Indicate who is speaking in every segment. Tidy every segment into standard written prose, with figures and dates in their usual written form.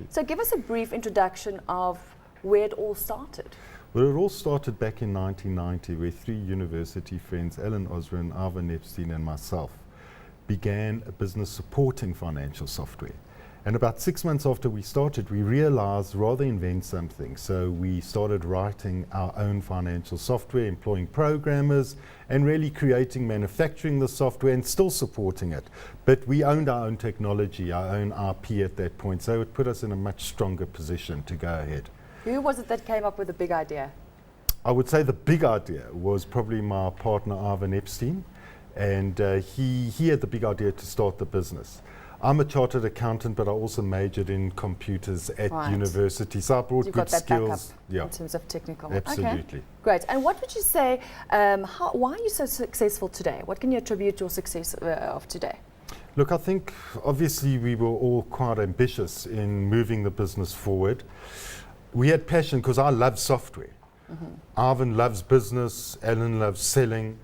Speaker 1: So give us a brief introduction of where it all started.
Speaker 2: Well, it all started back in 1990 where 3 university friends, Alan Osran, Arvin Epstein and myself, began a business supporting financial software. And about 6 months after we started, we realized rather invent something. So we started writing our own financial software, employing programmers, and really creating, manufacturing the software and still supporting it. But we owned our own technology, our own IP at that point, so it put us in a much stronger position to go ahead.
Speaker 1: Who was it that came up with the big idea?
Speaker 2: I would say the big idea was probably my partner, Arvin Epstein, and he had the big idea to start the business. I'm a chartered accountant, but I also majured in computers at university, so I brought
Speaker 1: You've
Speaker 2: good
Speaker 1: got that
Speaker 2: skills.
Speaker 1: In terms of technical.
Speaker 2: Absolutely.
Speaker 1: Okay. Great. And what would you say, why are you so successful today? What can you attribute your success of today?
Speaker 2: Look, I think obviously we were all quite ambitious in moving the business forward. We had passion because I love software. Arvin loves business, Alan loves selling.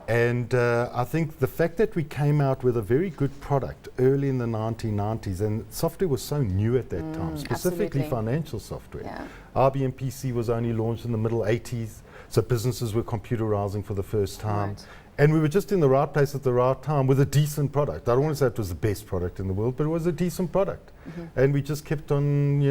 Speaker 2: And I think the fact that we came out with a very good product early in the 1990s, and software was so new at that time, specifically financial software.
Speaker 1: Yeah.
Speaker 2: IBM PC was only launched in the middle 80s, so businesses were computerizing for the first time.
Speaker 1: Right.
Speaker 2: And we were just in the right place at the right time with a decent product. I don't want to say it was the best product in the world, but it was a decent product. And we just kept on,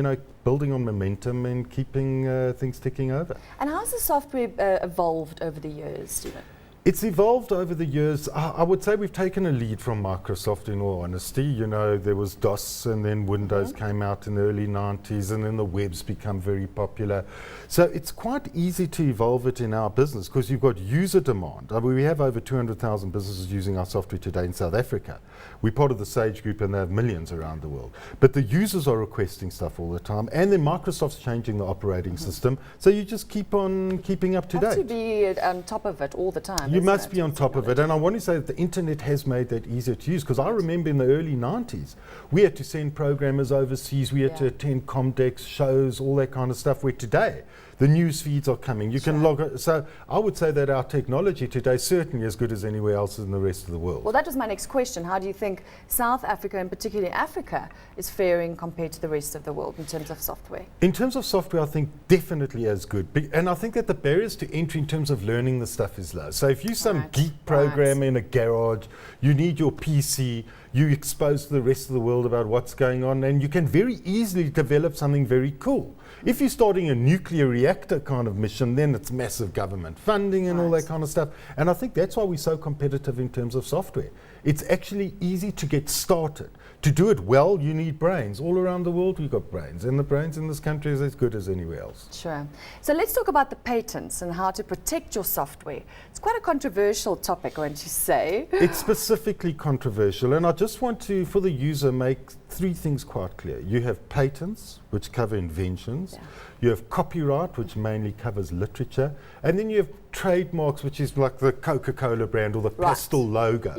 Speaker 2: building on momentum and keeping things ticking over.
Speaker 1: And how has the software evolved over the years, Steven?
Speaker 2: It's evolved over the years. I would say we've taken a lead from Microsoft in all honesty. There was DOS and then Windows came out in the early 90s and then the web's become very popular. So it's quite easy to evolve it in our business because you've got user demand. I mean, we have over 200,000 businesses using our software today in South Africa. We're part of the Sage Group and they have millions around the world. But the users are requesting stuff all the time and then Microsoft's changing the operating system. So you just keep on keeping up to date.
Speaker 1: You have to be on top of it all the time.
Speaker 2: You must be on top of it, and I want to say that the internet has made that easier to use because I remember in the early 90s we had to send programmers overseas, we had to attend Comdex shows, all that kind of stuff, where today the news feeds are coming. You can log it. So I would say that our technology today is certainly as good as anywhere else in the rest of the world.
Speaker 1: Well, that was my next question. How do you think South Africa, and particularly Africa, is faring compared to the rest of the world in terms of software?
Speaker 2: In terms of software, I think definitely as good. And I think that the barriers to entry in terms of learning the stuff is low. So if you're some geek programmer in a garage, you need your PC, you're exposed to the rest of the world about what's going on, and you can very easily develop something very cool. If you're starting a nuclear reactor kind of mission, then it's massive government funding and all that kind of stuff. And I think that's why we're so competitive in terms of software. It's actually easy to get started. To do it well, you need brains. All around the world, we've got brains. And the brains in this country is as good as anywhere else.
Speaker 1: Sure. So let's talk about the patents and how to protect your software. It's quite a controversial topic, won't you say?
Speaker 2: It's specifically controversial. And I just want to, for the user, make 3 things quite clear. You have patents, which cover inventions. You have copyright, which mainly covers literature. And then you have trademarks, which is like the Coca-Cola brand or the Pastel logo.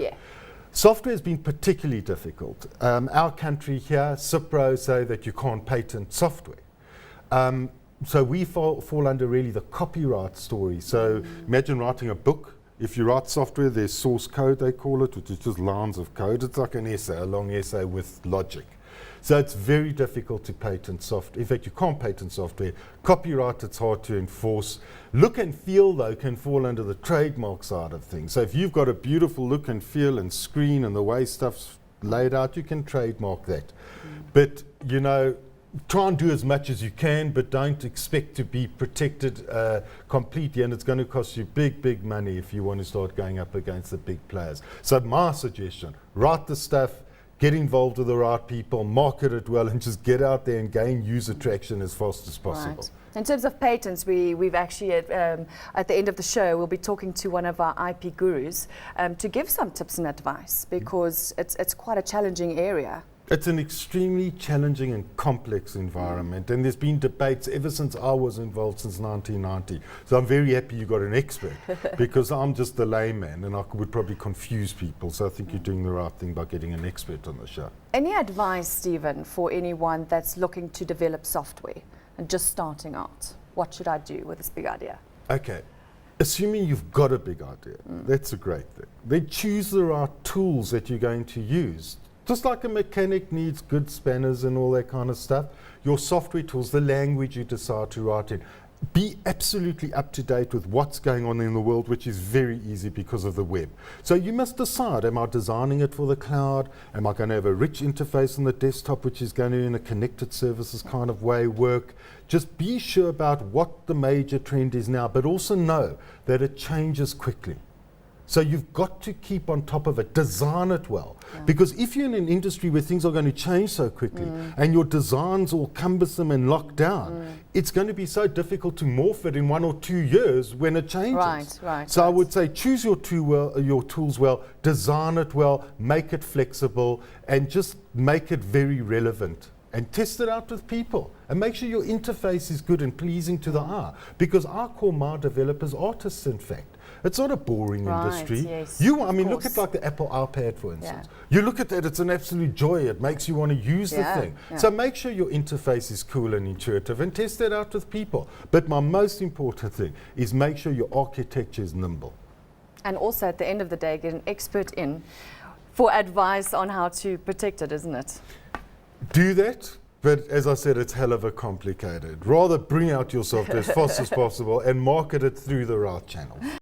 Speaker 2: Software has been particularly difficult. Our country here, CIPRO, say that you can't patent software. So we fall under really the copyright story. So imagine writing a book. If you write software, there's source code, they call it, which is just lines of code. It's like an essay, a long essay with logic. So it's very difficult to patent software. In fact, you can't patent software. Copyright, it's hard to enforce. Look and feel, though, can fall under the trademark side of things. So if you've got a beautiful look and feel and screen and the way stuff's laid out, you can trademark that. But, try and do as much as you can, but don't expect to be protected completely, and it's going to cost you big money if you want to start going up against the big players. So my suggestion, write the stuff, get involved with the right people, market it well, and just get out there and gain user traction as fast as possible.
Speaker 1: Right. In terms of patents, we've actually, at the end of the show, we'll be talking to one of our IP gurus to give some tips and advice, because it's quite a challenging area.
Speaker 2: It's an extremely challenging and complex environment, and there's been debates ever since I was involved, since 1990. So I'm very happy you got an expert, because I'm just the layman and I would probably confuse people. So I think you're doing the right thing by getting an expert on the show.
Speaker 1: Any advice, Steven, for anyone that's looking to develop software and just starting out? What should I do with this big idea?
Speaker 2: Okay. Assuming you've got a big idea, that's a great thing. Then choose the right tools that you're going to use Just like a mechanic needs good spanners and all that kind of stuff, your software tools, the language you decide to write in, be absolutely up to date with what's going on in the world, which is very easy because of the web. So you must decide, am I designing it for the cloud? Am I going to have a rich interface on the desktop, which is going to, in a connected services kind of way, work? Just be sure about what the major trend is now, but also know that it changes quickly. So you've got to keep on top of it, design it well. Yeah. Because if you're in an industry where things are going to change so quickly and your design's all cumbersome and locked down, it's going to be so difficult to morph it in 1 or 2 years when it changes.
Speaker 1: Right.
Speaker 2: So I would say choose your tools well, design it well, make it flexible, and just make it very relevant. And test it out with people. And make sure your interface is good and pleasing to the eye. Because I call my developers artists, in fact. It's not a boring industry.
Speaker 1: Yes,
Speaker 2: Look at like the Apple iPad, for instance. You look at that, it's an absolute joy. It makes you want to use the thing.
Speaker 1: Yeah.
Speaker 2: So make sure your interface is cool and intuitive and test that out with people. But my most important thing is make sure your architecture is nimble.
Speaker 1: And also at the end of the day, get an expert in for advice on how to protect it, isn't it?
Speaker 2: Do that. But as I said, it's hell of a complicated. Rather bring out your software as fast as possible and market it through the right channels.